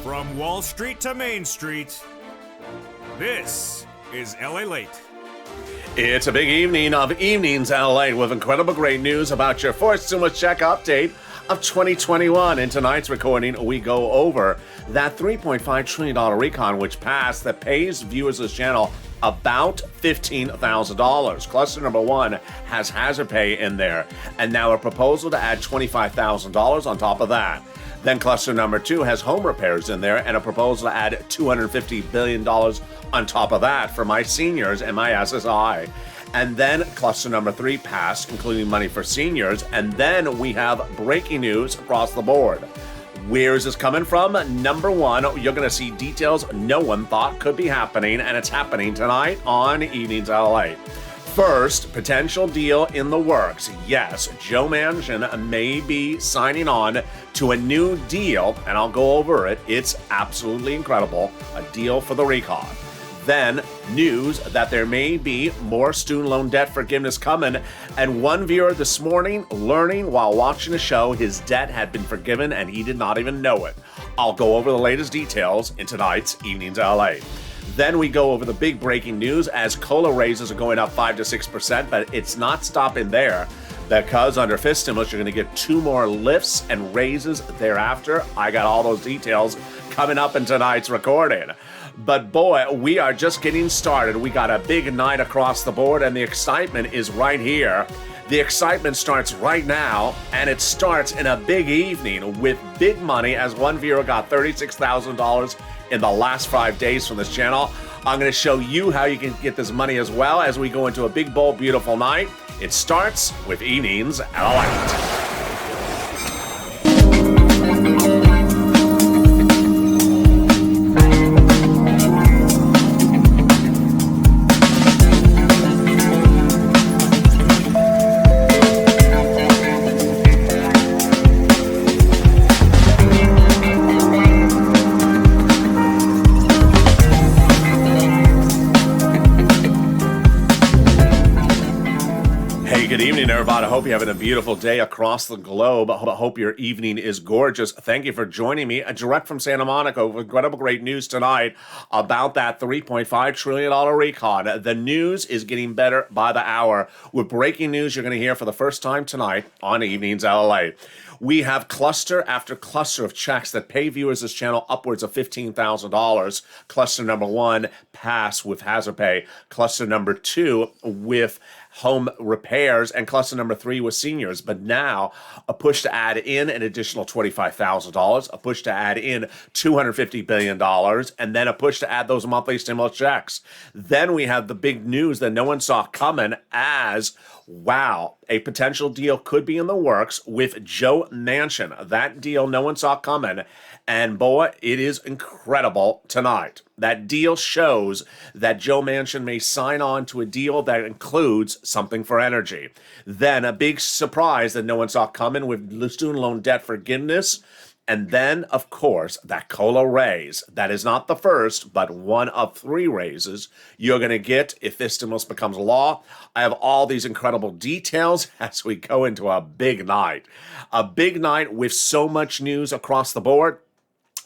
From Wall Street to Main Street, this is LA Late. It's a big evening of Evenings LA with incredible great news about your first stimulus check update of 2021. In tonight's recording, we go over that $3.5 trillion recon which passed that pays viewers of this channel about $15,000. Cluster number one has hazard pay in there, and now a proposal to add $25,000 on top of that. Then cluster number two has home repairs in there and a proposal to add $250 billion on top of that for my seniors and my SSDI. And then cluster number three passed, including money for seniors. And then we have breaking news across the board. Where is this coming from? Number one, you're going to see details no one thought could be happening, and it's happening tonight on Evenings LA. First, potential deal in the works. Yes, Joe Manchin may be signing on to a new deal, and I'll go over it. It's absolutely incredible. A deal for the recon. Then, news that there may be more student loan debt forgiveness coming, and one viewer this morning learning while watching the show his debt had been forgiven and he did not even know it. I'll go over the latest details in tonight's Evenings LA. Then we go over the big breaking news as COLA raises are going up 5 to 6%, but it's not stopping there because under fifth stimulus, you're going to get 2 more lifts and raises thereafter. I got all those details coming up in tonight's recording. But boy, we are just getting started. We got a big night across the board, and the excitement is right here. The excitement starts right now, and it starts in a big evening with big money, as one viewer got $36,000 in the last 5 days from this channel. I'm going to show you how you can get this money as well as we go into a big, bold, beautiful night. It starts with Evenings LA. Good evening, everybody. I hope you're having a beautiful day across the globe. I hope your evening is gorgeous. Thank you for joining me. Direct from Santa Monica with incredible great news tonight about that $3.5 trillion recon. The news is getting better by the hour. With breaking news you're going to hear for the first time tonight on Evenings LA. We have cluster after cluster of checks that pay viewers this channel upwards of $15,000. Cluster number one, pass with hazard pay. Cluster number two with home repairs, and cluster number three was seniors. But now a push to add in an additional $25,000, a push to add in $250 billion, and then a push to add those monthly stimulus checks. Then we have the big news that no one saw coming as, wow, a potential deal could be in the works with Joe Manchin. That deal no one saw coming, and boy, it is incredible tonight. That deal shows that Joe Manchin may sign on to a deal that includes something for energy. Then a big surprise that no one saw coming with student loan debt forgiveness. And then, of course, that COLA raise. That is not the first, but one of 3 raises you're going to get if this stimulus becomes law. I have all these incredible details as we go into a big night. A big night with so much news across the board.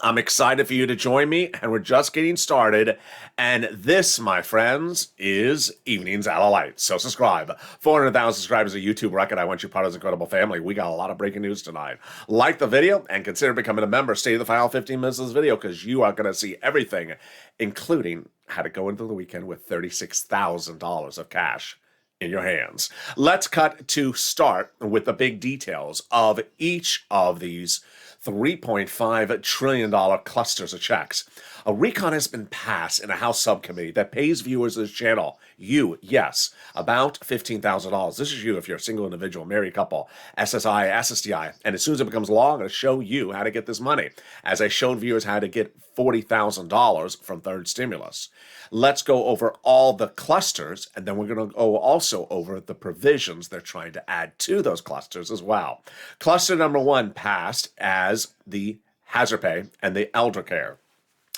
I'm excited for you to join me, and we're just getting started. And this, my friends, is Evenings LA. So subscribe. 400,000 subscribers, a YouTube record. I want you part of this incredible family. We got a lot of breaking news tonight. Like the video and consider becoming a member. Stay to the final 15 minutes of this video because you are going to see everything, including how to go into the weekend with $36,000 of cash in your hands. Let's cut to start with the big details of each of these $3.5 trillion clusters of checks. A recon has been passed in a House subcommittee that pays viewers of this channel, you, yes, about $15,000. This is you if you're a single individual, married couple, SSI, SSDI. And as soon as it becomes law, I'm going to show you how to get this money, as I showed viewers how to get $40,000 from third stimulus. Let's go over all the clusters, and then we're going to go also over the provisions they're trying to add to those clusters as well. Cluster number one passed as the hazard pay and the elder care.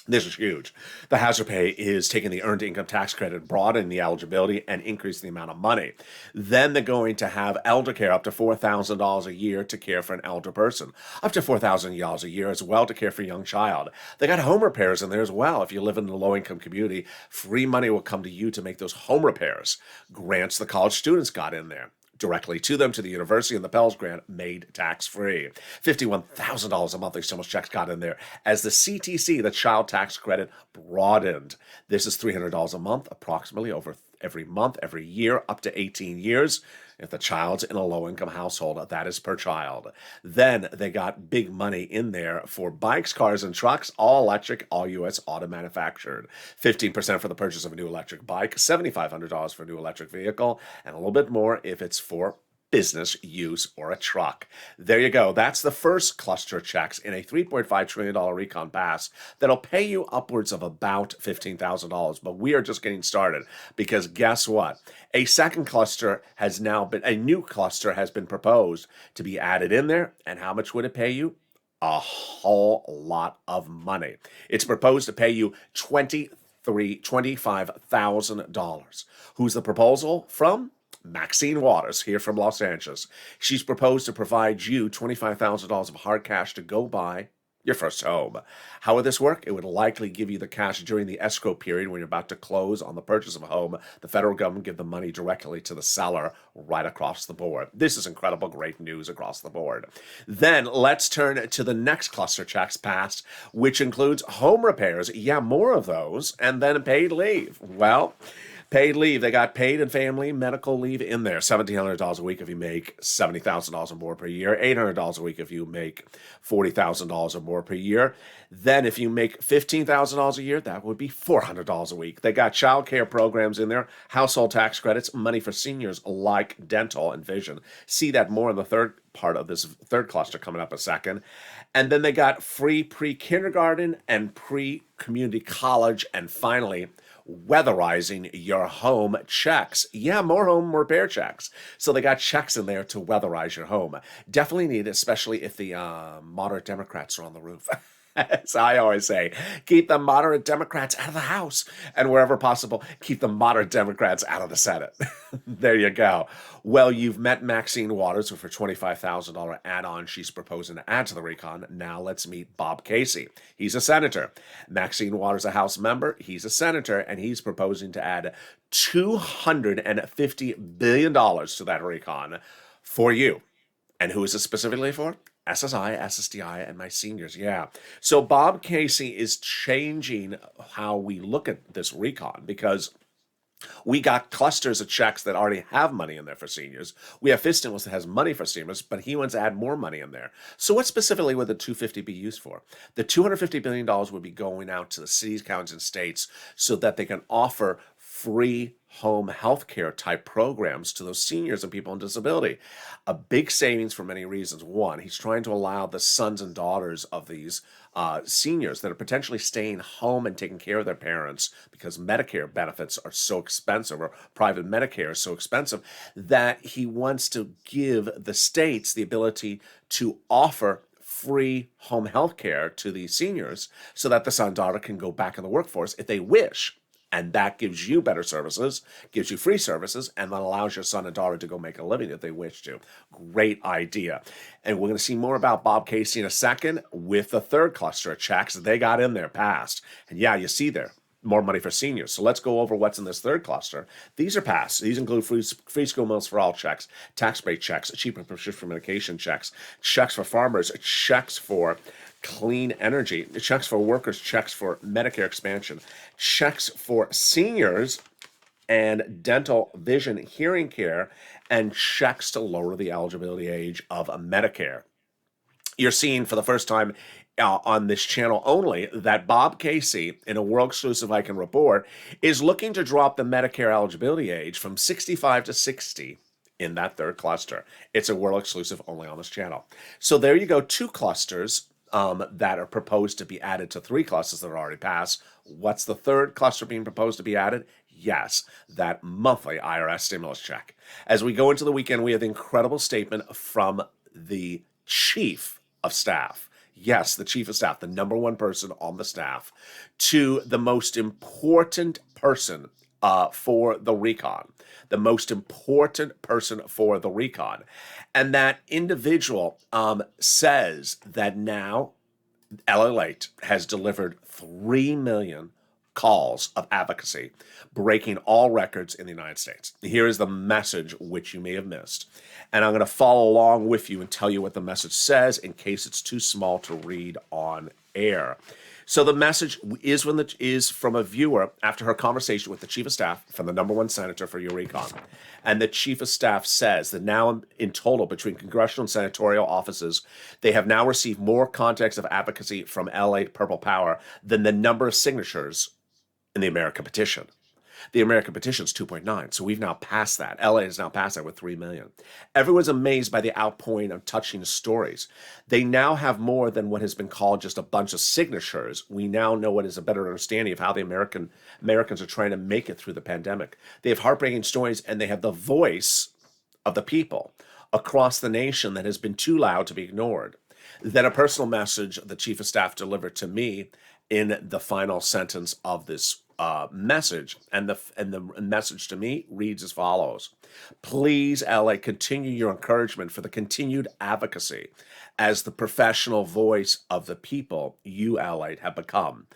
This is huge. The hazard pay is taking the earned income tax credit, broadening the eligibility, and increasing the amount of money. Then they're going to have elder care up to $4,000 a year to care for an elder person, up to $4,000 a year as well to care for a young child. They got home repairs in there as well. If you live in a low-income community, free money will come to you to make those home repairs. Grants the college students got in there directly to them, to the university, and the Pell's grant made tax-free. $51,000 a monthly stimulus checks got in there as the CTC, the child tax credit, broadened. This is $300 a month, approximately over every month, every year, up to 18 years. If the child's in a low-income household, that is per child. Then they got big money in there for bikes, cars, and trucks, all electric, all U.S. auto manufactured. 15% for the purchase of a new electric bike, $7,500 for a new electric vehicle, and a little bit more if it's for business use or a truck. There you go. That's the first cluster of checks in a $3.5 trillion recon pass that'll pay you upwards of about $15,000. But we are just getting started because guess what? A second cluster has now been, a new cluster has been proposed to be added in there. And how much would it pay you? A whole lot of money. It's proposed to pay you $25,000. Who's the proposal from? Maxine Waters, here from Los Angeles. She's proposed to provide you $25,000 of hard cash to go buy your first home. How would this work? It would likely give you the cash during the escrow period when you're about to close on the purchase of a home. The federal government give the money directly to the seller right across the board. This is incredible, great news across the board. Then let's turn to the next cluster checks passed, which includes home repairs. Yeah, more of those, and then paid leave. Well, paid leave. They got paid and family medical leave in there. $1,700 a week if you make $70,000 or more per year. $800 a week if you make $40,000 or more per year. Then if you make $15,000 a year, that would be $400 a week. They got child care programs in there, household tax credits, money for seniors like dental and vision. See that more in the third part of this third cluster coming up a second. And then they got free pre-kindergarten and pre-community college, and finally, weatherizing your home checks. Yeah, more home repair checks. So they got checks in there to weatherize your home. Definitely need it, especially if the moderate Democrats are on the roof. As I always say, keep the moderate Democrats out of the House, and wherever possible, keep the moderate Democrats out of the Senate. There you go. Well, you've met Maxine Waters with her $25,000 add-on she's proposing to add to the recon. Now let's meet Bob Casey. He's a senator. Maxine Waters, a House member. He's a senator, and he's proposing to add $250 billion to that recon for you. And who is it specifically for? SSI, SSDI, and my seniors. Yeah. So Bob Casey is changing how we look at this recon because we got clusters of checks that already have money in there for seniors. We have fifth stimulus that has money for seniors, but he wants to add more money in there. So what specifically would the 250 be used for? The $250 billion would be going out to the cities, counties, and states so that they can offer free home health care type programs to those seniors and people on disability. A big savings for many reasons. One, he's trying to allow the sons and daughters of these seniors that are potentially staying home and taking care of their parents because Medicare benefits are so expensive, or private Medicare is so expensive, that he wants to give the states the ability to offer free home health care to these seniors so that the son and daughter can go back in the workforce if they wish. And that gives you better services, gives you free services, and then allows your son and daughter to go make a living if they wish to. Great idea. And we're going to see more about Bob Casey in a second with the third cluster of checks they got in there passed. And yeah, you see there, more money for seniors. So let's go over what's in this third cluster. These are passed. These include free school meals for all checks, tax break checks, cheap and prescription medication checks, checks for farmers, checks for clean energy, checks for workers, checks for Medicare expansion, checks for seniors and dental, vision, hearing care, and checks to lower the eligibility age of Medicare. You're seeing for the first time on this channel only that Bob Casey, in a world exclusive I Can Report, is looking to drop the Medicare eligibility age from 65 to 60 in that third cluster. It's a world exclusive only on this channel. So there you go, two clusters that are proposed to be added to three clusters that are already passed. What's the third cluster being proposed to be added? Yes, that monthly IRS stimulus check. As we go into the weekend, we have the incredible statement from the chief of staff. Yes, the chief of staff, the number one person on the staff, to the most important person for the recon, the most important person for the recon. And that individual says that now LALATE has delivered 3 million calls of advocacy, breaking all records in the United States. Here is the message which you may have missed. And I'm going to follow along with you and tell you what the message says in case it's too small to read on air. So the message is from a viewer after her conversation with the chief of staff from the number one senator for your recon. And the chief of staff says that now in total between congressional and senatorial offices, they have now received more contacts of advocacy from LA Purple Power than the number of signatures in the American petition. The American petition is 2.9, so we've now passed that. LA has now passed that with 3 million. Everyone's amazed by the outpouring of touching stories. They now have more than what has been called just a bunch of signatures. We now know what is a better understanding of how the Americans are trying to make it through the pandemic. They have heartbreaking stories, and they have the voice of the people across the nation that has been too loud to be ignored. Then a personal message the chief of staff delivered to me in the final sentence of this message, and the message to me reads as follows: please, LA, continue your encouragement for the continued advocacy as the professional voice of the people you, LA, have become,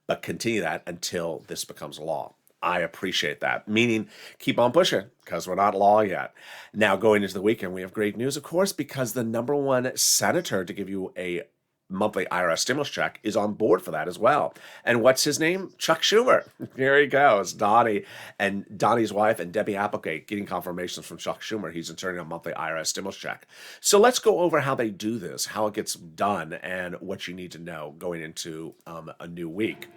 but continue that until this becomes law. I appreciate that. Meaning, keep on pushing, because we're not law yet. Now, going into the weekend, we have great news, of course, because the number one senator to give you a monthly IRS stimulus check is on board for that as well. And what's his name? Chuck Schumer. Here he goes. Donnie's wife and Debbie Applegate getting confirmations from Chuck Schumer. He's returning a monthly IRS stimulus check. So let's go over how they do this, how it gets done, and what you need to know going into a new week.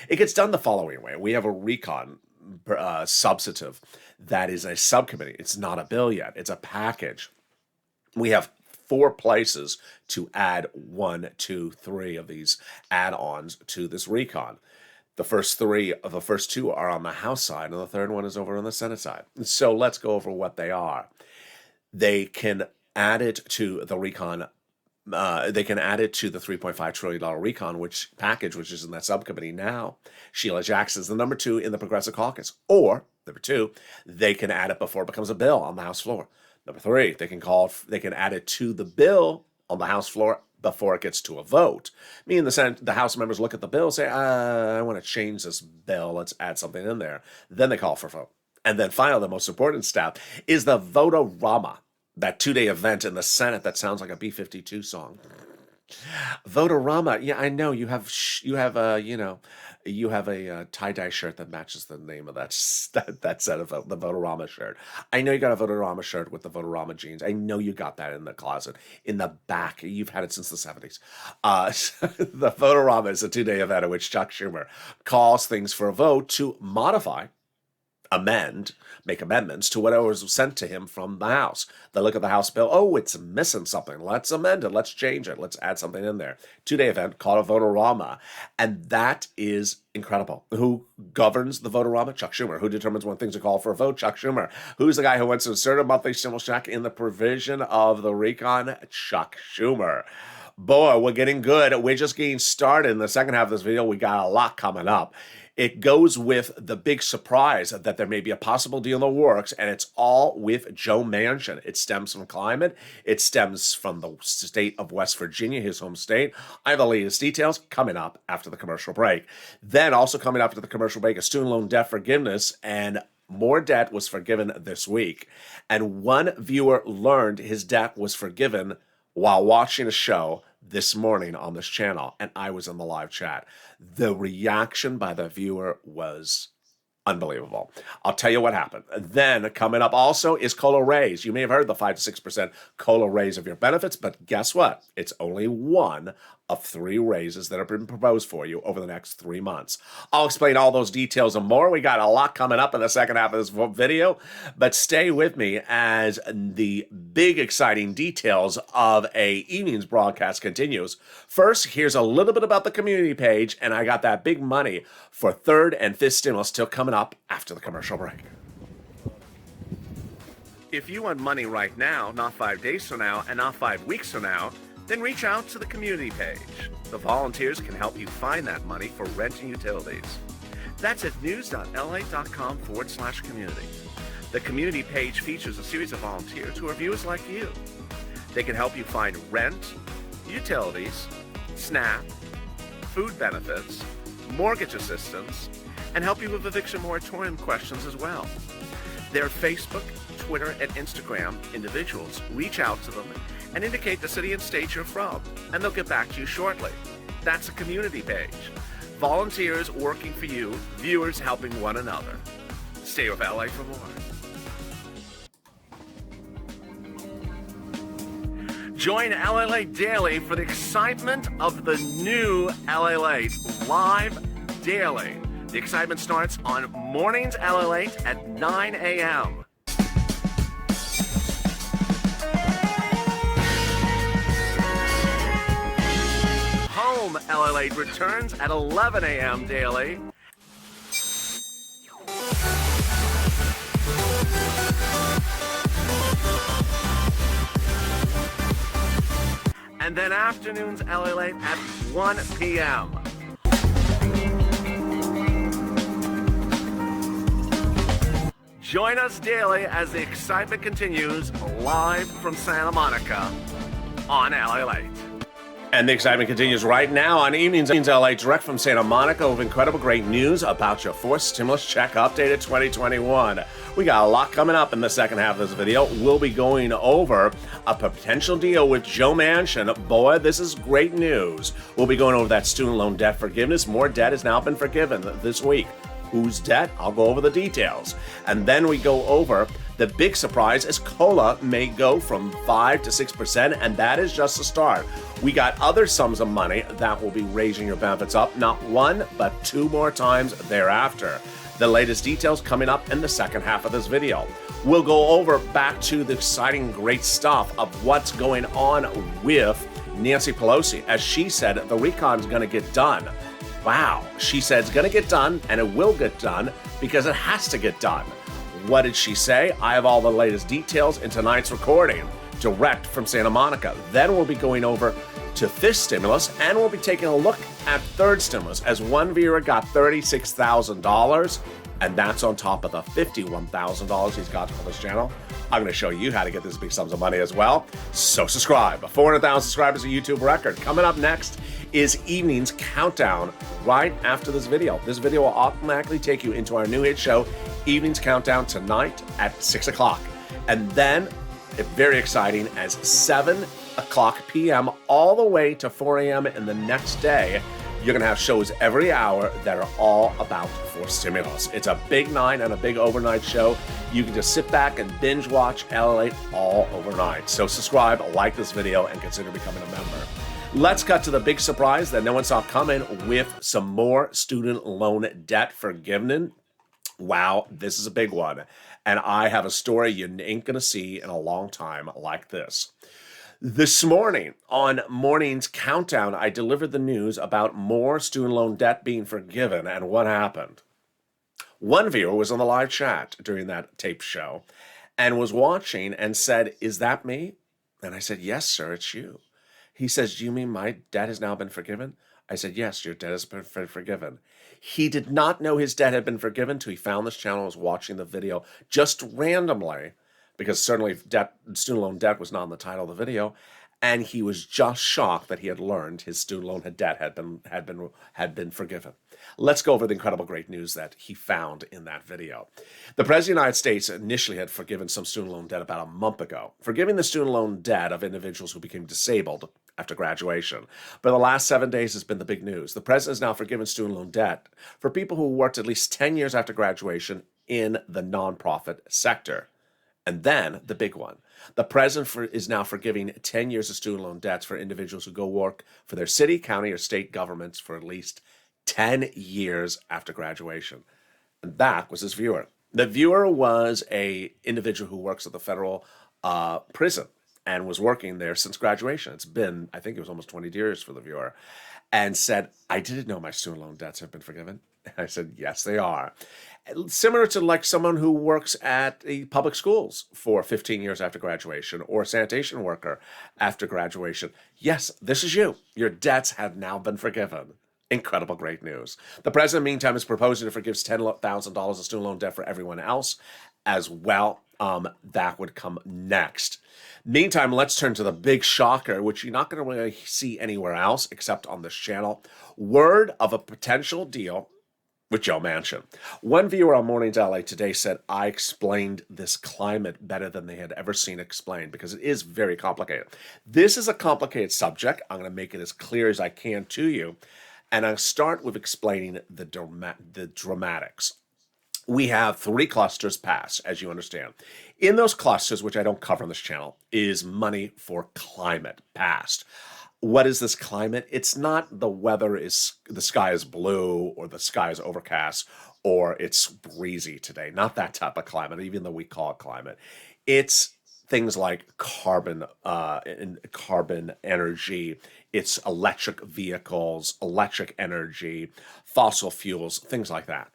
It gets done the following way. We have a recon substantive that is a subcommittee. It's not a bill yet. It's a package. We have 4 places to add 1, 2, 3 of these add-ons to this recon. The first 2 are on the House side, and the third one is over on the Senate side. So let's go over what they are. They can add it to the recon. They can add it to the $3.5 trillion recon package, which is in that subcommittee now. Sheila Jackson's the number 2 in the Progressive Caucus. Or, number 2, they can add it before it becomes a bill on the House floor. Number 3, they can add it to the bill on the House floor before it gets to a vote. Meaning the House members look at the bill, say, I want to change this bill, let's add something in there. Then they call for a vote. And then finally, the most important step is the Vote-A-Rama, that 2-day event in the Senate that sounds like a B-52 song. Vote-A-Rama, yeah, I know you have a tie-dye shirt that matches the name of that set of the Vote-A-Rama shirt. I know you got a Vote-A-Rama shirt with the Vote-A-Rama jeans. I know you got that in the closet, in the back. You've had it since the 70s. The Vote-A-Rama is a 2-day event in which Chuck Schumer calls things for a vote to modify, make amendments to whatever was sent to him from the House. They look at the House bill, oh, it's missing something. Let's amend it. Let's change it. Let's add something in there. 2-day event called a Vote-A-Rama. And that is incredible. Who governs the Vote-A-Rama? Chuck Schumer. Who determines when things are called for a vote? Chuck Schumer. Who's the guy who wants to insert a monthly stimulus check in the provision of the recon? Chuck Schumer. Boy, we're getting good. We're just getting started. In the second half of this video, we got a lot coming up. It goes with the big surprise that there may be a possible deal in the works, and it's all with Joe Manchin. It stems from climate. It stems from the state of West Virginia, his home state. I have the latest details coming up after the commercial break. Then also coming up after the commercial break is student loan debt forgiveness, and more debt was forgiven this week. And one viewer learned his debt was forgiven while watching a show this morning on this channel, and I was in the live chat. The reaction by the viewer was unbelievable. I'll tell you what happened. Then coming up also is COLA raise. You may have heard the 5 to 6% COLA raise of your benefits, but guess what? It's only one of 3 raises that have been proposed for you over the next 3 months. I'll explain all those details and more. We got a lot coming up in the second half of this video, but stay with me as the big exciting details of a evening's broadcast continues. First, here's a little bit about the community page, and I got that big money for 3rd and 5th stimulus still coming up after the commercial break. If you want money right now, not 5 days from now, and not 5 weeks from now, then reach out to the community page. The volunteers can help you find that money for rent and utilities. That's at news.la.com/community. The community page features a series of volunteers who are viewers like you. They can help you find rent, utilities, SNAP, food benefits, mortgage assistance, and help you with eviction moratorium questions as well. Their Facebook, Twitter, and Instagram individuals reach out to them and indicate the city and state you're from, and they'll get back to you shortly. That's a community page. Volunteers working for you, viewers helping one another. Stay with LA for more. Join LA Daily for the excitement of the new LA Late live daily. The excitement starts on mornings LA Late at 9 a.m. Home LA Late returns at 11 a.m. daily. And then afternoons LA Late at 1 p.m. Join us daily as the excitement continues live from Santa Monica on LA Late. And the excitement continues right now on Evenings LA, direct from Santa Monica, with incredible great news about your fourth stimulus check updated 2021. We got a lot coming up in the second half of this video. We'll be going over a potential deal with Joe Manchin. Boy, this is great news. We'll be going over that student loan debt forgiveness. More debt has now been forgiven this week. Whose debt? I'll go over the details. And then we go over the big surprise is COLA may go from 5 to 6%, and that is just a start. We got other sums of money that will be raising your benefits up, not one, but 2 more times thereafter. The latest details coming up in the second half of this video. We'll go over back to the exciting, great stuff of what's going on with Nancy Pelosi. As she said, the recon's going to get done. Wow, she said it's going to get done, and it will get done because it has to get done. What did she say? I have all the latest details in tonight's recording, direct from Santa Monica. Then we'll be going over to fifth stimulus, and we'll be taking a look at third stimulus, as one viewer got $36,000, and that's on top of the $51,000 he's got for this channel. I'm going to show you how to get these big sums of money as well. So subscribe. 400,000 subscribers, a YouTube record. Coming up next is Evening's Countdown right after this video. This video will automatically take you into our new hit show, Evening's Countdown, tonight at 6 o'clock. And then, very exciting, as 7 o'clock p.m. all the way to 4 a.m. in the next day, you're going to have shows every hour that are all about fourth stimulus. It's a big night and a big overnight show. You can just sit back and binge watch LA all overnight. So subscribe, like this video, and consider becoming a member. Let's cut to the big surprise that no one saw coming with some more student loan debt forgiveness. Wow, this is a big one. And I have a story you ain't going to see in a long time like this. This morning on Morning's Countdown, I delivered the news about more student loan debt being forgiven and what happened. One viewer was on the live chat during that tape show and was watching and said, "Is that me?" And I said, "Yes, sir, it's you." He says, "Do you mean my debt has now been forgiven?" I said, "Yes, your debt has been forgiven." He did not know his debt had been forgiven until he found this channel and was watching the video just randomly, because certainly student loan debt was not in the title of the video, and he was just shocked that he had learned his student loan debt had been forgiven. Let's go over the incredible great news that he found in that video. The President of the United States initially had forgiven some student loan debt about a month ago, forgiving the student loan debt of individuals who became disabled after graduation. But the last 7 days has been the big news. The president has now forgiven student loan debt for people who worked at least 10 years after graduation in the nonprofit sector. And then the big one. The president is now forgiving 10 years of student loan debts for individuals who go work for their city, county, or state governments for at least 10 years after graduation. And that was his viewer. The viewer was an individual who works at the federal prison and was working there since graduation. It's been, I think it was almost 20 years for the viewer, and said, "I didn't know my student loan debts have been forgiven." I said, yes, they are. Similar to like someone who works at the public schools for 15 years after graduation, or a sanitation worker after graduation. Yes, this is you. Your debts have now been forgiven. Incredible, great news. The president, meantime, is proposing to forgive $10,000 of student loan debt for everyone else as well. That would come next. Meantime, let's turn to the big shocker, which you're not going to really see anywhere else except on this channel. Word of a potential deal with Joe Manchin. One viewer on Mornings LA today said, I explained this climate better than they had ever seen explained, because it is very complicated. This is a complicated subject. I'm going to make it as clear as I can to you. And I'll start with explaining the dramatics. We have 3 clusters pass, as you understand. In those clusters, which I don't cover on this channel, is money for climate passed. What is this climate? It's not the weather is the sky is blue or the sky is overcast or it's breezy today. Not that type of climate, even though we call it climate. It's things like carbon energy. It's electric vehicles, electric energy, fossil fuels, things like that.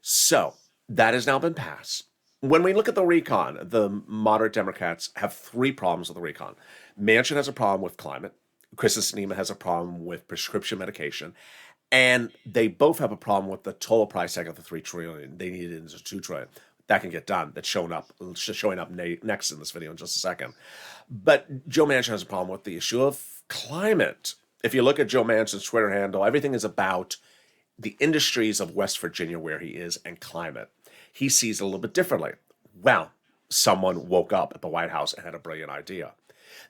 So that has now been passed. When we look at the recon, the moderate Democrats have 3 problems with the recon. Manchin has a problem with climate. Sinema has a problem with prescription medication, and they both have a problem with the total price tag of the $3 trillion. They need it into $2 trillion. That can get done. That's showing up next in this video in just a second. But Joe Manchin has a problem with the issue of climate. If you look at Joe Manchin's Twitter handle, everything is about the industries of West Virginia where he is and climate. He sees it a little bit differently. Well, someone woke up at the White House and had a brilliant idea.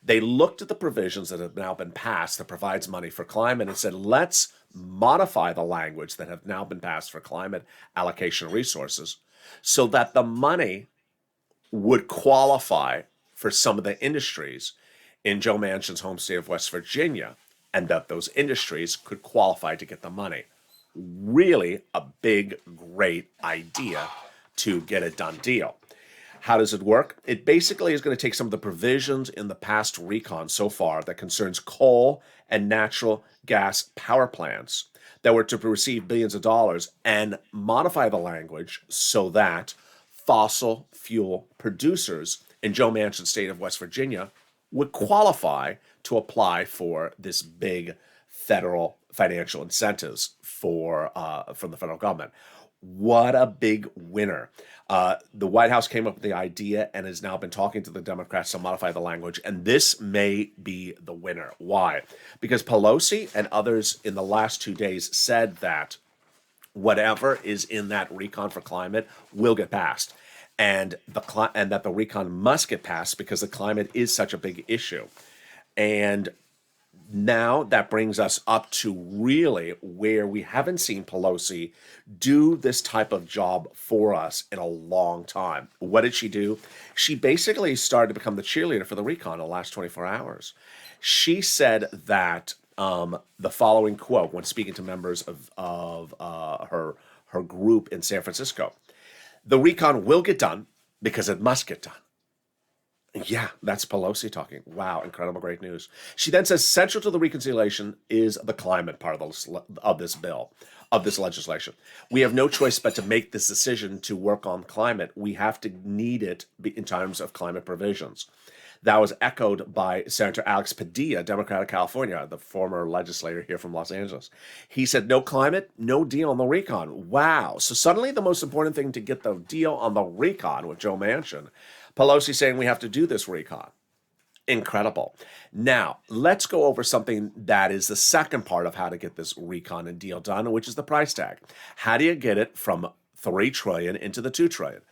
They looked at the provisions that have now been passed that provides money for climate and said, let's modify the language that have now been passed for climate allocation resources so that the money would qualify for some of the industries in Joe Manchin's home state of West Virginia, and that those industries could qualify to get the money. Really a big, great idea to get a done deal. How does it work? It basically is going to take some of the provisions in the past recon so far that concerns coal and natural gas power plants that were to receive billions of dollars and modify the language so that fossil fuel producers in Joe Manchin's state of West Virginia would qualify to apply for this big federal financial incentives from the federal government. What a big winner. The White House came up with the idea and has now been talking to the Democrats to modify the language, and this may be the winner. Why? Because Pelosi and others in the last 2 days said that whatever is in that recon for climate will get passed, and that the recon must get passed because the climate is such a big issue. And now that brings us up to really where we haven't seen Pelosi do this type of job for us in a long time. What did she do? She basically started to become the cheerleader for the recon in the last 24 hours. She said that the following quote when speaking to members of her group in San Francisco: "The recon will get done because it must get done." Yeah, that's Pelosi talking. Wow, incredible, great news. She then says central to the reconciliation is the climate part of this bill, of this legislation. "We have no choice but to make this decision to work on climate. We have to need it in terms of climate provisions." That was echoed by Senator Alex Padilla, Democrat of California, the former legislator here from Los Angeles. He said, no climate, no deal on the recon. Wow. So suddenly the most important thing to get the deal on the recon with Joe Manchin, Pelosi saying we have to do this recon. Incredible. Now, let's go over something that is the second part of how to get this recon and deal done, which is the price tag. How do you get it from $3 trillion into the $2 trillion?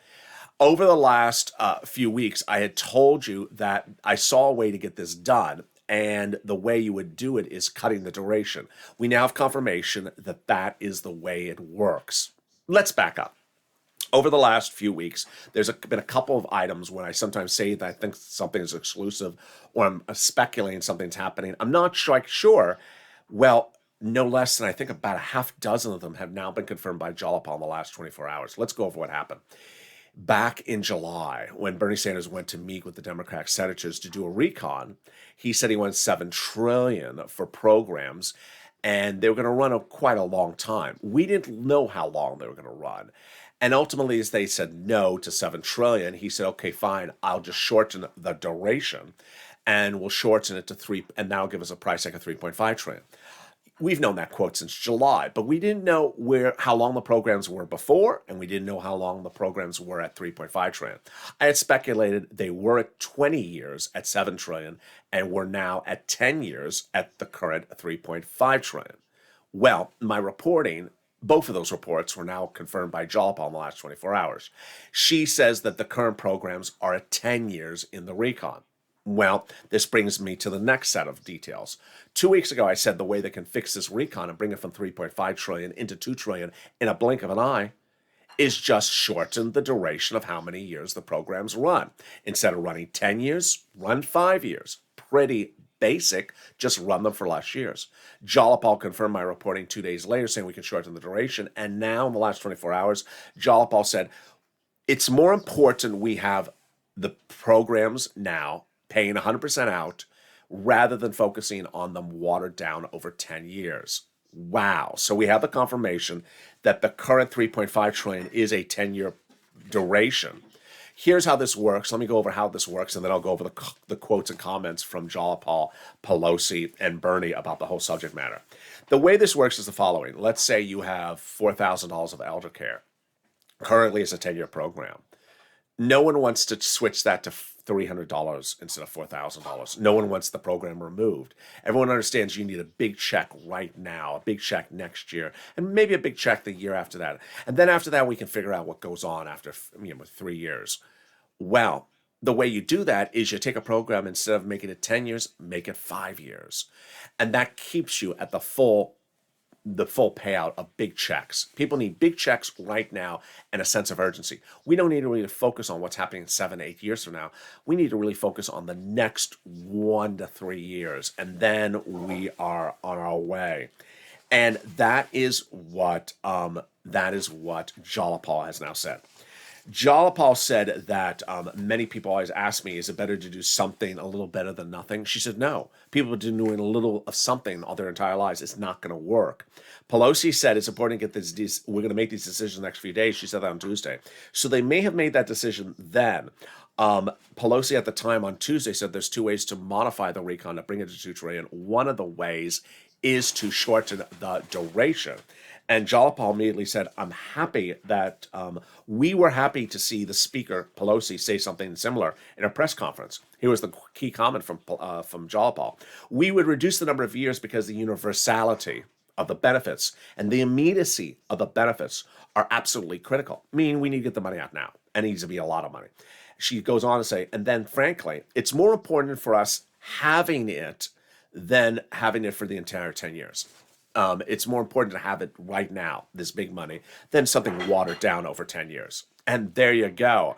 Over the last few weeks, I had told you that I saw a way to get this done, and the way you would do it is cutting the duration. We now have confirmation that that is the way it works. Let's back up. Over the last few weeks, there's been a couple of items when I sometimes say that I think something is exclusive or I'm speculating something's happening. I'm not sure. Well, no less than I think about a half dozen of them have now been confirmed by Jalapa in the last 24 hours. Let's go over what happened. Back in July, when Bernie Sanders went to meet with the Democratic senators to do a recon, he said he wanted $7 trillion for programs. and they were going to run quite a long time. We didn't know how long they were going to run. And ultimately, as they said no to 7 trillion, he said, okay, fine, I'll just shorten the duration and we'll shorten it to 3, and that'll give us a price tag of 3.5 trillion. We've known that quote since July, but we didn't know how long the programs were before, and we didn't know how long the programs were at 3.5 trillion. I had speculated they were at 20 years at 7 trillion, and we're now at 10 years at the current 3.5 trillion. Well, my reporting, both of those reports were now confirmed by Jalpal in the last 24 hours. She says that the current programs are at 10 years in the recon. Well, this brings me to the next set of details. 2 weeks ago, I said the way they can fix this recon and bring it from 3.5 trillion into 2 trillion in a blink of an eye is just shorten the duration of how many years the programs run. Instead of running 10 years, run 5 years. Pretty basic, just run them for less years. Jalpal confirmed my reporting 2 days later saying we can shorten the duration. And now in the last 24 hours, Jalpal said, it's more important we have the programs now paying 100% out rather than focusing on them watered down over 10 years. Wow. So we have the confirmation that the current 3.5 trillion is a 10-year duration. Here's how this works. Let me go over how this works, and then I'll go over the quotes and comments from Jalpal, Pelosi, and Bernie about the whole subject matter. The way this works is the following. Let's say you have $4,000 of elder care. Currently, it's a 10-year program. No one wants to switch that to $300 instead of $4,000. No one wants the program removed. Everyone understands you need a big check right now, a big check next year, and maybe a big check the year after that. And then after that, we can figure out what goes on after 3 years. Well, the way you do that is you take a program, instead of making it 10 years, make it 5 years. And that keeps you at the full payout of big checks. People need big checks right now and a sense of urgency. We don't need to really focus on what's happening 7, 8 years from now. We need to really focus on the next 1 to 3 years, and then we are on our way. And that is what Jalpal has now said. Jalpal said that many people always ask me, is it better to do something a little better than nothing? She said, no. People have been doing a little of something all their entire lives. It's not going to work. Pelosi said it's important to get this. We're going to make these decisions the next few days. She said that on Tuesday. So they may have made that decision then. Pelosi at the time on Tuesday said there's 2 ways to modify the recon to bring it to 2 trillion. One of the ways is to shorten the duration. And Jalpal immediately said, I'm happy that we were happy to see the Speaker, Pelosi, say something similar in a press conference. Here was the key comment from Jalpal. We would reduce the number of years because the universality of the benefits and the immediacy of the benefits are absolutely critical. Meaning we need to get the money out now. And it needs to be a lot of money. She goes on to say, and then frankly, it's more important for us having it than having it for the entire 10 years. It's more important to have it right now, this big money, than something watered down over 10 years. And there you go.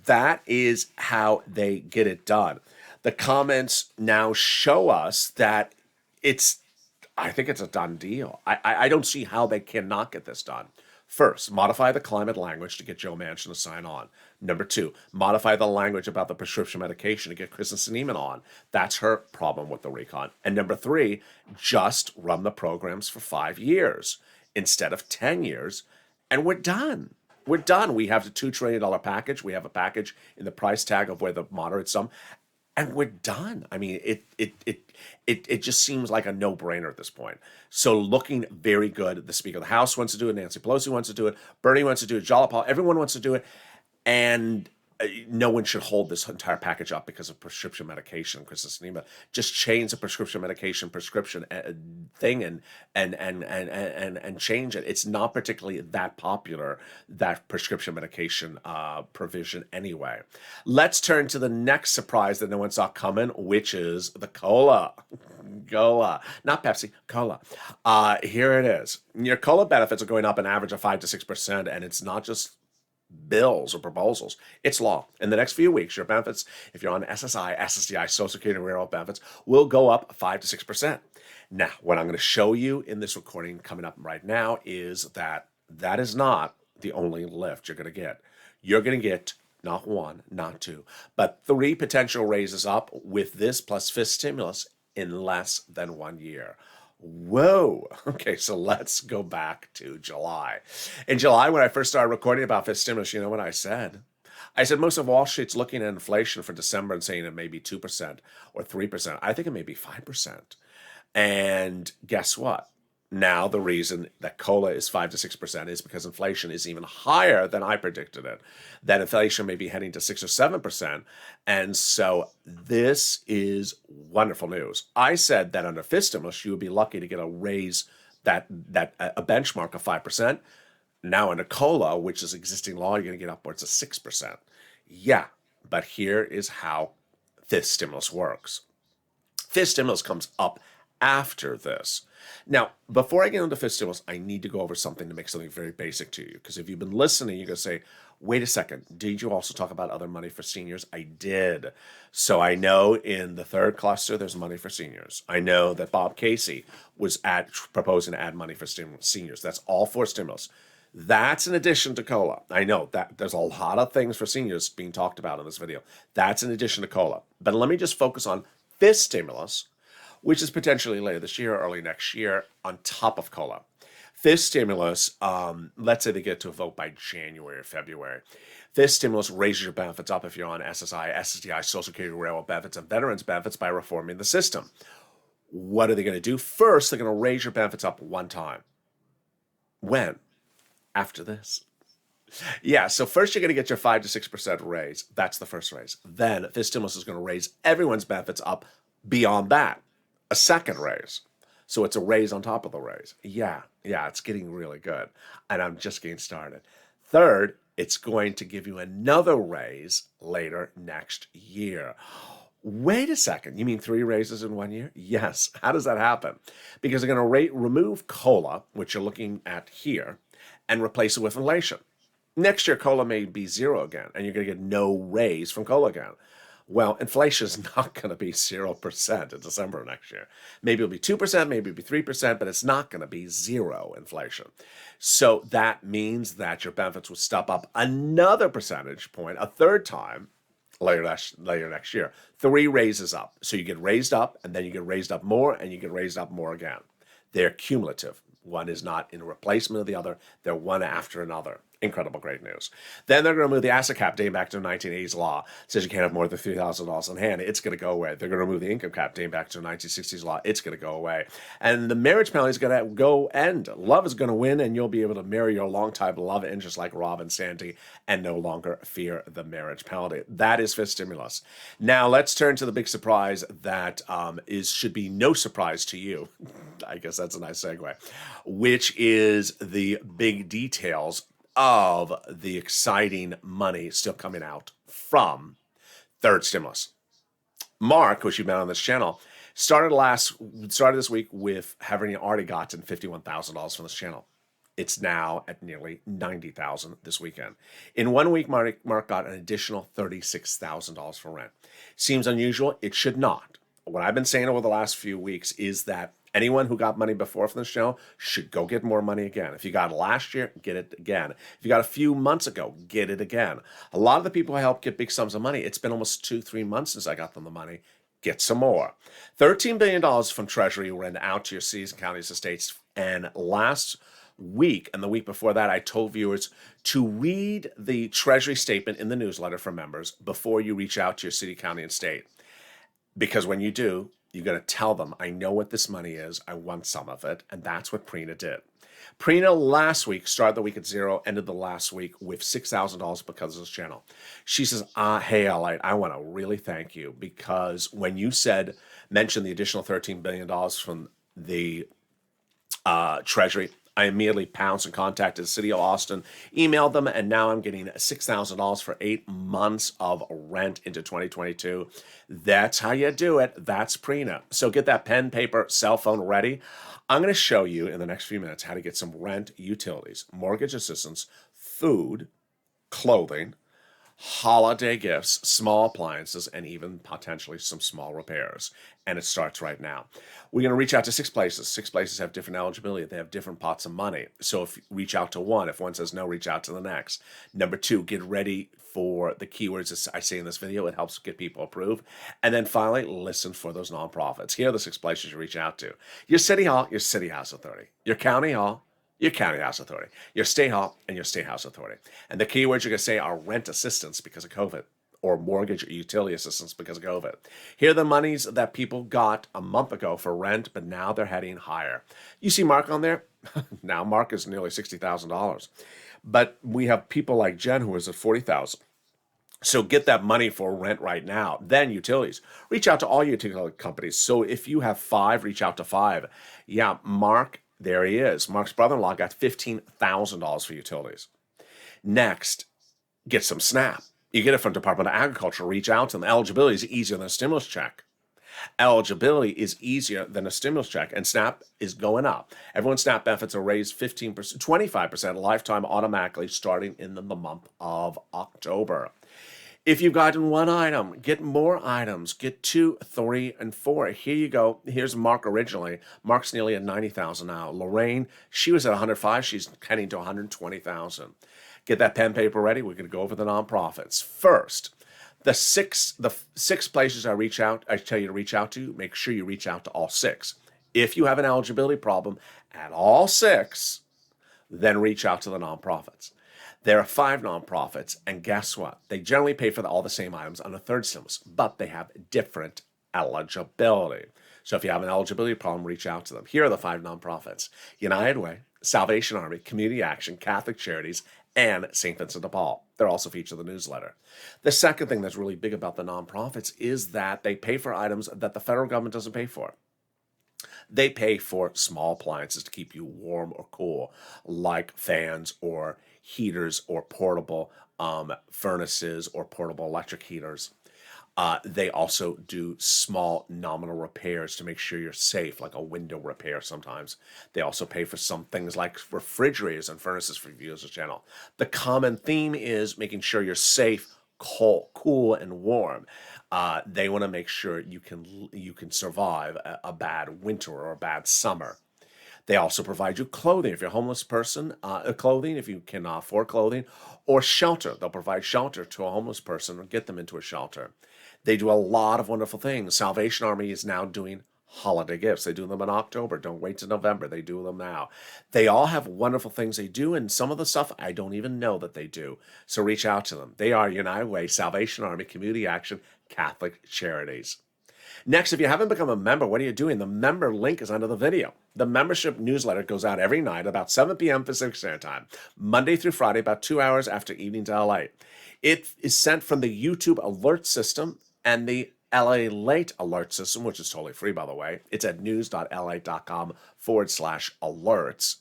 That is how they get it done. The comments now show us that I think it's a done deal. I don't see how they cannot get this done. First, modify the climate language to get Joe Manchin to sign on. Number 2, modify the language about the prescription medication to get Kristen Sinema on. That's her problem with the recon. And number 3, just run the programs for 5 years instead of 10 years, and we're done. We're done. We have the $2 trillion package. We have a package in the price tag of where the moderate sum, and we're done. I mean, it just seems like a no-brainer at this point. So looking very good. The Speaker of the House wants to do it. Nancy Pelosi wants to do it. Bernie wants to do it. Jalpal, everyone wants to do it. And no one should hold this entire package up because of prescription medication. Kristen Sinema, just change the prescription medication prescription thing and change it. It's not particularly that popular, that prescription medication provision anyway. Let's turn to the next surprise that no one saw coming, which is the cola. Cola, not Pepsi, cola. Here it is. Your cola benefits are going up an average of 5 to 6%, and it's not just bills or proposals. It's law. In the next few weeks, your benefits, if you're on SSI, SSDI, Social Security and Railroad benefits, will go up 5 to 6%. Now, what I'm going to show you in this recording coming up right now is that is not the only lift you're going to get. You're going to get not 1, not 2, but 3 potential raises up with this plus fifth stimulus in less than 1 year. Whoa. Okay, so let's go back to July. In July, when I first started recording about this stimulus, you know what I said? I said most of Wall Street's looking at inflation for December and saying it may be 2% or 3%. I think it may be 5%. And guess what? Now the reason that COLA is 5 to 6% is because inflation is even higher than I predicted it. That inflation may be heading to 6 or 7%. And so this is wonderful news. I said that under FIS stimulus, you would be lucky to get a raise that a benchmark of 5%. Now under COLA, which is existing law, you're going to get upwards of 6%. Yeah, but here is how FIS stimulus works. FIS stimulus comes up after this. Now, before I get into FIS stimulus, I need to go over something to make something very basic to you. Because if you've been listening, you're going to say, wait a second, did you also talk about other money for seniors? I did. So I know in the third cluster, there's money for seniors. I know that Bob Casey was proposing to add money for seniors. That's all for stimulus. That's in addition to COLA. I know that there's a lot of things for seniors being talked about in this video. That's in addition to COLA. But let me just focus on FIS stimulus, which is potentially later this year or early next year on top of COLA. FIS stimulus, let's say they get to a vote by January or February. FIS stimulus raises your benefits up if you're on SSI, SSDI, Social Security, railroad benefits, and veterans benefits by reforming the system. What are they going to do? First, they're going to raise your benefits up one time. When? After this. Yeah, so first you're going to get your 5 to 6% raise. That's the first raise. Then FIS stimulus is going to raise everyone's benefits up beyond that. A second raise. So it's a raise on top of the raise. Yeah, it's getting really good. And I'm just getting started. Third, it's going to give you another raise later next year. Wait a second, you mean 3 raises in 1 year? Yes. How does that happen? Because they're going to remove COLA, which you're looking at here, and replace it with inflation. Next year, COLA may be 0 again, and you're going to get no raise from COLA again. Well, inflation is not going to be 0% in December of next year. Maybe it'll be 2%, maybe it'll be 3%, but it's not going to be 0 inflation. So that means that your benefits will step up another percentage point, a third time, later next year. 3 raises up. So you get raised up, and then you get raised up more, and you get raised up more again. They're cumulative. One is not in replacement of the other. They're one after another. Incredible, great news. Then they're going to remove the asset cap dating back to the 1980s law. It says you can't have more than $3,000 in hand. It's going to go away. They're going to remove the income cap dating back to the 1960s law. It's going to go away. And the marriage penalty is going to end. Love is going to win, and you'll be able to marry your longtime love interest like Rob and Sandy and no longer fear the marriage penalty. That is FIS stimulus. Now, let's turn to the big surprise that should be no surprise to you. I guess that's a nice segue, which is the big details of the exciting money still coming out from third stimulus. Mark, which you've been on this channel, started this week with having already gotten $51,000 from this channel. It's now at nearly $90,000 this weekend. In 1 week, Mark got an additional $36,000 for rent. Seems unusual. It should not. What I've been saying over the last few weeks is that anyone who got money before from this channel should go get more money again. If you got it last year, get it again. If you got a few months ago, get it again. A lot of the people I help get big sums of money, it's been almost 2-3 months since I got them the money. Get some more. $13 billion from Treasury went out to your cities and counties and states. And last week and the week before that, I told viewers to read the Treasury statement in the newsletter for members before you reach out to your city, county, and state. Because when you do, you're going to tell them, I know what this money is. I want some of it. And that's what Prina did. Prina last week started the week at 0, ended the last week with $6,000 because of this channel. She says, hey, Allight, I want to really thank you because when you mentioned the additional $13 billion from the Treasury, I immediately pounced and contacted the city of Austin, emailed them, and now I'm getting $6,000 for 8 months of rent into 2022. That's how you do it. That's Prina. So get that pen, paper, cell phone ready. I'm going to show you in the next few minutes how to get some rent, utilities, mortgage assistance, food, clothing, holiday gifts, small appliances, and even potentially some small repairs. And it starts right now. We're going to reach out to 6 places. 6 places have different eligibility. They have different pots of money. So if you reach out to one, if one says no, reach out to the next. Number 2, get ready for the keywords as I say in this video. It helps get people approved. And then finally, listen for those nonprofits. Here are the 6 places you reach out to. Your city hall, your city house authority. Your county hall, your county house authority, your state hall, and your state house authority. And the keywords you're going to say are rent assistance because of COVID, or mortgage or utility assistance because of COVID. Here are the monies that people got a month ago for rent, but now they're heading higher. You see Mark on there? Now Mark is nearly $60,000. But we have people like Jen who is at $40,000. So get that money for rent right now. Then utilities. Reach out to all utility companies. So if you have 5, reach out to 5. Yeah, Mark, there he is. Mark's brother-in-law got $15,000 for utilities. Next, get some SNAP. You get it from Department of Agriculture. Reach out to them. Eligibility is easier than a stimulus check. Eligibility is easier than a stimulus check, and SNAP is going up. Everyone's SNAP benefits are raised 15%, 25% lifetime automatically starting in the month of October. If you've gotten 1 item, get more items. Get 2, 3, and 4. Here you go. Here's Mark originally. Mark's nearly at $90,000 now. Lorraine, she was at $105,000. She's heading to $120,000. Get that pen paper ready. We're going to go over the nonprofits. First, the six places I tell you to reach out to, make sure you reach out to all 6. If you have an eligibility problem at all 6, then reach out to the nonprofits. There are 5 nonprofits, and guess what? They generally pay for all the same items on the third stimulus, but they have different eligibility. So if you have an eligibility problem, reach out to them. Here are the 5 nonprofits: United Way, Salvation Army, Community Action, Catholic Charities, and St. Vincent de Paul. They're also featured in the newsletter. The second thing that's really big about the nonprofits is that they pay for items that the federal government doesn't pay for. They pay for small appliances to keep you warm or cool, like fans or heaters or portable furnaces or portable electric heaters. They also do small nominal repairs to make sure you're safe, like a window repair sometimes. They also pay for some things like refrigerators and furnaces for viewers of the channel. The common theme is making sure you're safe, cool, and warm. They want to make sure you can survive a bad winter or a bad summer. They also provide you clothing if you're a homeless person, clothing if you can afford clothing, or shelter. They'll provide shelter to a homeless person or get them into a shelter. They do a lot of wonderful things. Salvation Army is now doing holiday gifts. They do them in October. Don't wait till November. They do them now. They all have wonderful things they do, and some of the stuff I don't even know that they do. So reach out to them. They are United Way, Salvation Army, Community Action, Catholic Charities. Next, if you haven't become a member, what are you doing? The member link is under the video. The membership newsletter goes out every night about 7 p.m. Pacific Standard Time, Monday through Friday, about 2 hours after evening to LA. It is sent from the YouTube alert system and the LA Late alert system, which is totally free, by the way. It's at news.la.com/alerts.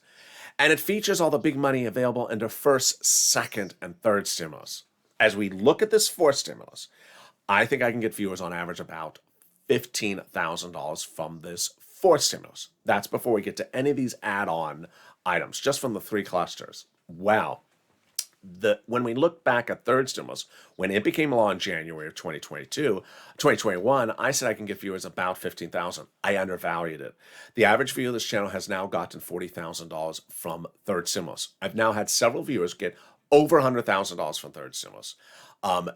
And it features all the big money available under first, second, and third stimulus. As we look at this fourth stimulus, I think I can get viewers on average about $15,000 from this fourth stimulus. That's before we get to any of these add-on items, just from the 3 clusters. Well, when we look back at third stimulus, when it became law in January of 2021, I said I can get viewers about $15,000. I undervalued it. The average viewer of this channel has now gotten $40,000 from third stimulus. I've now had several viewers get over $100,000 from third stimulus.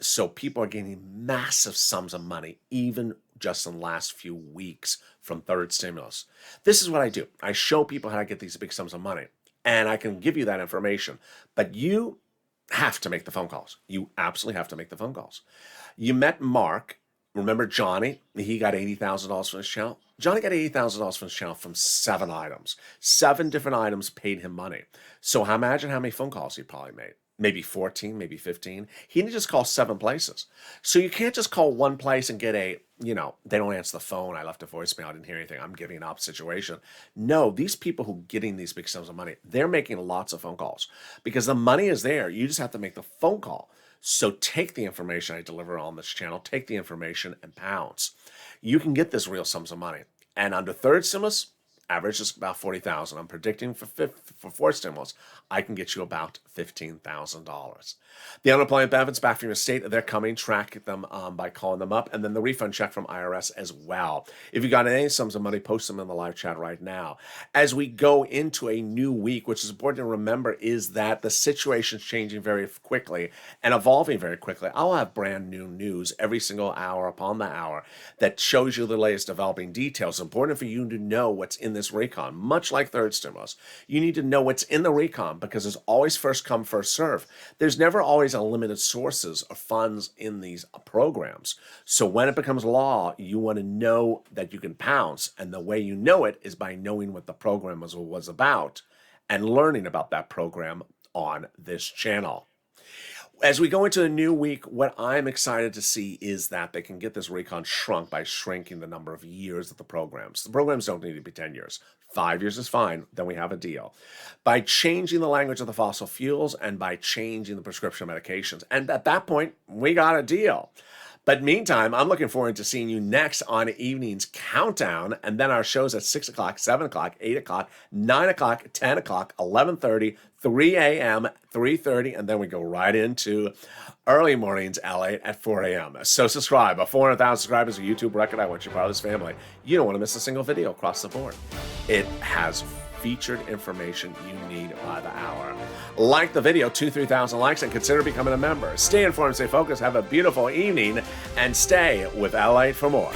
So people are getting massive sums of money, even just in the last few weeks from third stimulus. This is what I do. I show people how to get these big sums of money, and I can give you that information. But you have to make the phone calls. You absolutely have to make the phone calls. You met Mark. Remember Johnny? He got $80,000 from his channel. Johnny got $80,000 from his channel from 7 items. 7 different items paid him money. So imagine how many phone calls he probably made. Maybe 14, maybe 15. He didn't just call 7 places. So you can't just call one place and get they don't answer the phone. I left a voicemail. I didn't hear anything. I'm giving up situation. No, these people who are getting these big sums of money, they're making lots of phone calls because the money is there. You just have to make the phone call. So take the information I deliver on this channel, take the information and pounce. You can get this real sums of money. And under third stimulus, Average is about 40,000. I'm predicting for 4 stimulus, I can get you about $15,000. The unemployment benefits back from your state, they're coming. Track them by calling them up. And then the refund check from IRS as well. If you got any sums of money, post them in the live chat right now. As we go into a new week, which is important to remember, is that the situation's changing very quickly and evolving very quickly. I'll have brand new news every single hour upon the hour that shows you the latest developing details. It's important for you to know what's in this recon. Much like third stimulus, you need to know what's in the recon because it's always first come, first serve. There's never always unlimited sources of funds in these programs. So when it becomes law, you want to know that you can pounce. And the way you know it is by knowing what the program was about and learning about that program on this channel. As we go into a new week, what I'm excited to see is that they can get this recon shrunk by shrinking the number of years of the programs. The programs don't need to be 10 years. 5 years is fine, then we have a deal. By changing the language of the fossil fuels and by changing the prescription medications. And at that point, we got a deal. But meantime, I'm looking forward to seeing you next on Evening's Countdown, and then our shows at 6 o'clock, 7 o'clock, 8 o'clock, 9 o'clock, 10 o'clock, 11:30, 3 a.m., 3:30, and then we go right into early mornings, LA, at 4 a.m. So subscribe. 400,000 subscribers, a YouTube record. I want you part of this family. You don't want to miss a single video across the board. It has featured information you need by the hour. Like the video, 3,000 likes, and consider becoming a member. Stay informed, stay focused, have a beautiful evening, and stay with LA for more.